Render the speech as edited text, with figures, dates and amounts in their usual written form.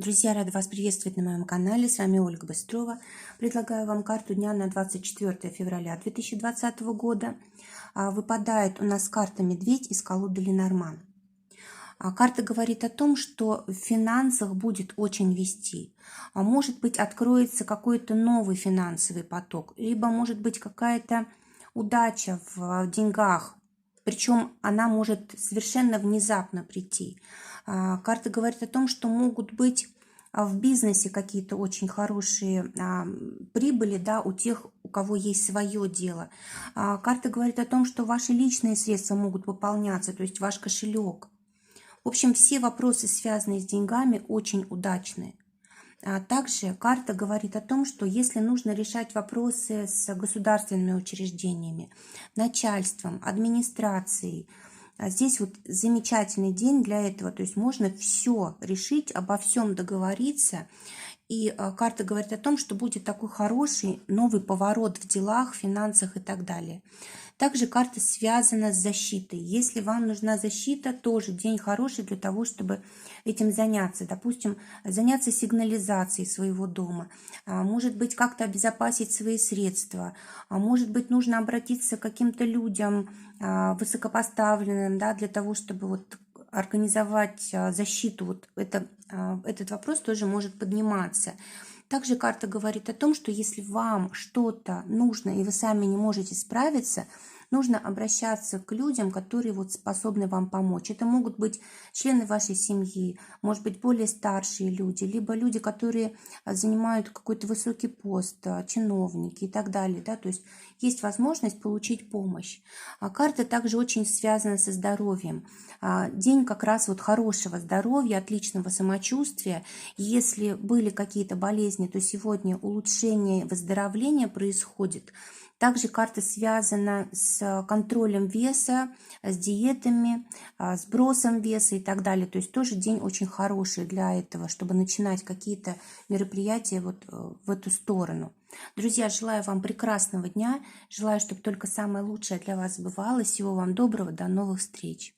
Друзья, рада вас приветствовать на моем канале. С вами Ольга Быстрова. Предлагаю вам карту дня на 24 февраля 2020 года. Выпадает у нас карта «Медведь» из колоды Ленорман. Карта говорит о том, что в финансах будет очень вести. Может быть, откроется какой-то новый финансовый поток, либо может быть какая-то удача в деньгах. Причем она может совершенно внезапно прийти. Карта говорит о том, что могут быть в бизнесе какие-то очень хорошие прибыли, да, у тех, у кого есть свое дело. Карта говорит о том, что ваши личные средства могут пополняться, то есть ваш кошелек. В общем, все вопросы, связанные с деньгами, очень удачные. Также карта говорит о том, что если нужно решать вопросы с государственными учреждениями, начальством, администрацией, здесь вот замечательный день для этого. То есть можно все решить, обо всем договориться. И карта говорит о том, что будет такой хороший новый поворот в делах, финансах и так далее. Также карта связана с защитой. Если вам нужна защита, тоже день хороший для того, чтобы этим заняться. Допустим, заняться сигнализацией своего дома. Может быть, как-то обезопасить свои средства. Может быть, нужно обратиться к каким-то людям высокопоставленным, да, для того, чтобы вот организовать защиту. Вот этот вопрос тоже может подниматься. Также карта говорит о том, что если вам что-то нужно и вы сами не можете справиться, нужно обращаться к людям, которые вот способны вам помочь. Это могут быть члены вашей семьи, может быть, более старшие люди, либо люди, которые занимают какой-то высокий пост, чиновники и так далее. Да? То есть есть возможность получить помощь. Карта также очень связана со здоровьем. День как раз вот хорошего здоровья, отличного самочувствия. Если были какие-то болезни, то сегодня улучшение, выздоровление происходит. Также карта связана с контролем веса, с диетами, сбросом веса и так далее. То есть тоже день очень хороший для этого, чтобы начинать какие-то мероприятия вот в эту сторону. Друзья, желаю вам прекрасного дня. Желаю, чтобы только самое лучшее для вас сбывалось. Всего вам доброго. До новых встреч.